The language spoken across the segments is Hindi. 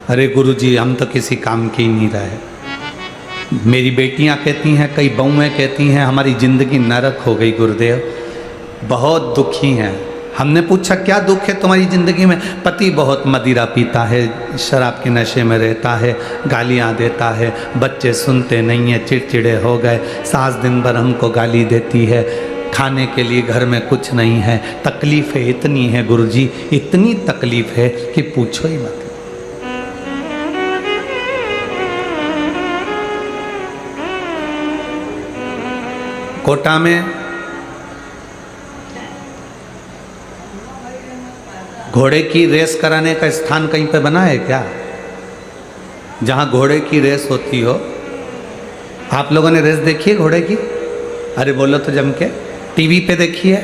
अरे गुरुजी हम तो किसी काम के ही नहीं रहे। मेरी बेटियां कहती हैं, कई बहुएं कहती हैं हमारी ज़िंदगी नरक हो गई गुरुदेव, बहुत दुखी हैं। हमने पूछा क्या दुख है तुम्हारी ज़िंदगी में? पति बहुत मदिरा पीता है, शराब के नशे में रहता है, गालियाँ देता है, बच्चे सुनते नहीं हैं, चिड़चिड़े हो गए, सास दिन भर हमको गाली देती है, खाने के लिए घर में कुछ नहीं है, तकलीफ़ें इतनी है गुरुजी, इतनी तकलीफ़ है कि पूछो ही मत। कोटा में घोड़े की रेस कराने का स्थान कहीं पे बना है क्या? जहाँ घोड़े की रेस होती हो। आप लोगों ने रेस देखी है घोड़े की? अरे बोलो तो जम के। टीवी पे देखी है?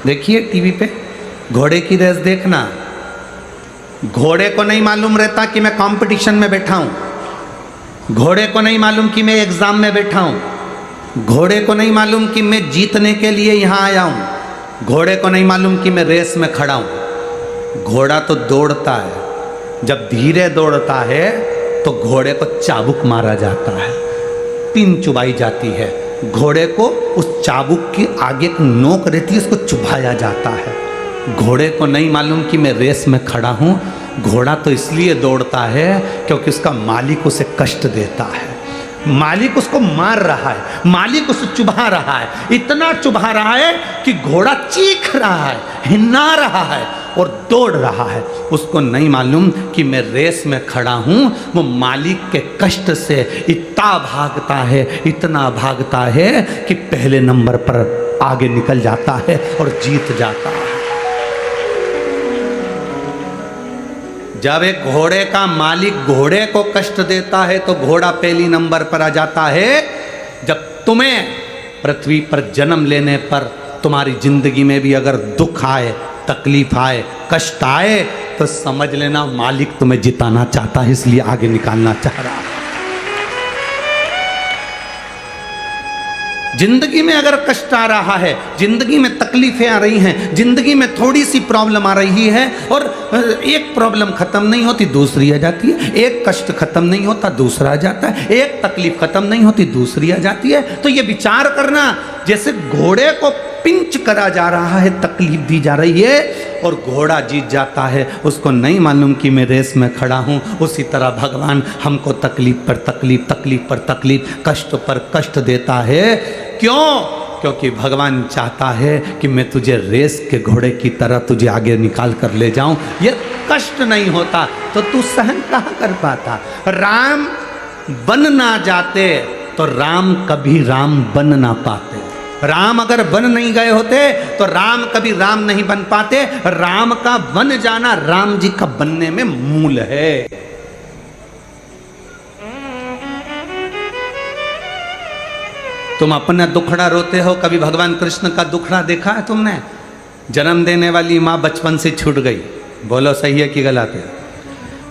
देखिए टीवी पे घोड़े की रेस देखना। घोड़े को नहीं मालूम रहता कि मैं कंपटीशन में बैठा हूँ, घोड़े को नहीं मालूम कि मैं एग्जाम में बैठा हूँ, घोड़े को नहीं मालूम कि मैं जीतने के लिए यहाँ आया हूँ, घोड़े को नहीं मालूम कि मैं रेस में खड़ा हूँ। घोड़ा तो दौड़ता है, जब धीरे दौड़ता है तो घोड़े को चाबुक मारा जाता है, पिन चुभाई जाती है, घोड़े को उस चाबुक की आगे एक नोक रहती है, उसको चुभाया जाता है। घोड़े को नहीं मालूम कि मैं रेस में खड़ा हूँ। घोड़ा तो इसलिए दौड़ता है क्योंकि उसका मालिक उसे कष्ट देता है, मालिक उसको मार रहा है, मालिक उसे चुभा रहा है, इतना चुभा रहा है कि घोड़ा चीख रहा है, हिन्ना रहा है और दौड़ रहा है। उसको नहीं मालूम कि मैं रेस में खड़ा हूँ। वो मालिक के कष्ट से इतना भागता है, इतना भागता है कि पहले नंबर पर आगे निकल जाता है और जीत जाता है। जब एक घोड़े का मालिक घोड़े को कष्ट देता है तो घोड़ा पहली नंबर पर आ जाता है। जब तुम्हें पृथ्वी पर जन्म लेने पर तुम्हारी जिंदगी में भी अगर दुख आए, तकलीफ आए, कष्ट आए तो समझ लेना मालिक तुम्हें जिताना चाहता है, इसलिए आगे निकालना चाह रहा है। जिंदगी में अगर कष्ट आ रहा है, जिंदगी में तकलीफें आ रही हैं, जिंदगी में थोड़ी सी प्रॉब्लम आ रही है और एक प्रॉब्लम खत्म नहीं होती दूसरी आ जाती है, एक कष्ट खत्म नहीं होता दूसरा आ जाता है, एक तकलीफ खत्म नहीं होती दूसरी आ जाती है। तो ये विचार करना जैसे घोड़े को पिंच करा जा रहा है, तकलीफ दी जा रही है और घोड़ा जीत जाता है। उसको नहीं मालूम कि मैं रेस में खड़ा हूँ। उसी तरह भगवान हमको तकलीफ पर तकलीफ, तकलीफ पर तकलीफ, कष्ट पर कष्ट देता है। क्यों? क्योंकि भगवान चाहता है कि मैं तुझे रेस के घोड़े की तरह तुझे आगे निकाल कर ले जाऊं। ये कष्ट नहीं होता तो तू सहन कहाँ कर पाता। राम बन ना जाते तो राम कभी राम बन ना पाते। राम अगर बन नहीं गए होते तो राम कभी राम नहीं बन पाते। राम का बन जाना राम जी का बनने में मूल है। तुम अपना दुखड़ा रोते हो, कभी भगवान कृष्ण का दुखड़ा देखा है तुमने? जन्म देने वाली माँ बचपन से छूट गई, बोलो सही है कि गलत है?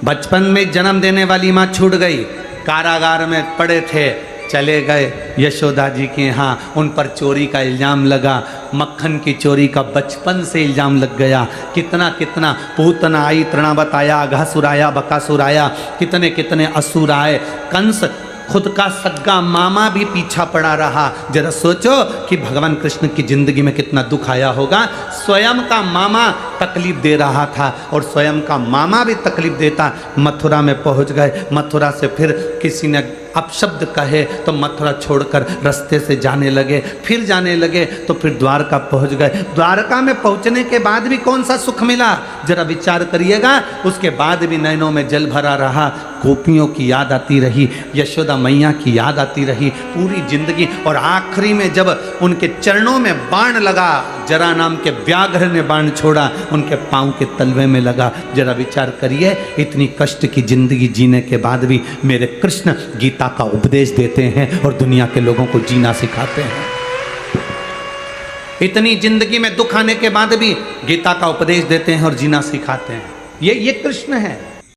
बचपन में जन्म देने वाली माँ छूट गई, कारागार में पड़े थे, चले गए यशोदा जी के यहाँ, उन पर चोरी का इल्ज़ाम लगा, मक्खन की चोरी का बचपन से इल्ज़ाम लग गया। कितना कितना पूतना आई, तृणावत आया, अघासुर आया, बकासुर आया, कितने कितने असुर आए। कंस खुद का सग्गा मामा भी पीछा पड़ा रहा। जरा सोचो कि भगवान कृष्ण की जिंदगी में कितना दुख आया होगा। स्वयं का मामा तकलीफ दे रहा था और स्वयं का मामा भी तकलीफ देता। मथुरा में पहुंच गए, मथुरा से फिर किसी ने अपशब्द कहे तो मथुरा छोड़कर रास्ते से जाने लगे, फिर जाने लगे तो फिर द्वारका पहुंच गए। द्वारका में पहुंचने के बाद भी कौन सा सुख मिला, जरा विचार करिएगा। उसके बाद भी नैनों में जल भरा रहा, गोपियों की याद आती रही, यशोदा मैया की याद आती रही पूरी जिंदगी। और आखिरी में जब उनके चरणों में बाण लगा, जरा नाम के व्याघ्र ने बाण छोड़ा, उनके पाँव के तलवे में लगा। जरा विचार करिए, इतनी कष्ट की जिंदगी जीने के बाद भी मेरे कृष्ण गीता का उपदेश देते हैं और दुनिया के लोगों को जीना सिखाते हैं। इतनी जिंदगी में दुख आने के बाद भी गीता का उपदेश देते हैं और जीना सिखाते हैं। ये कृष्ण है।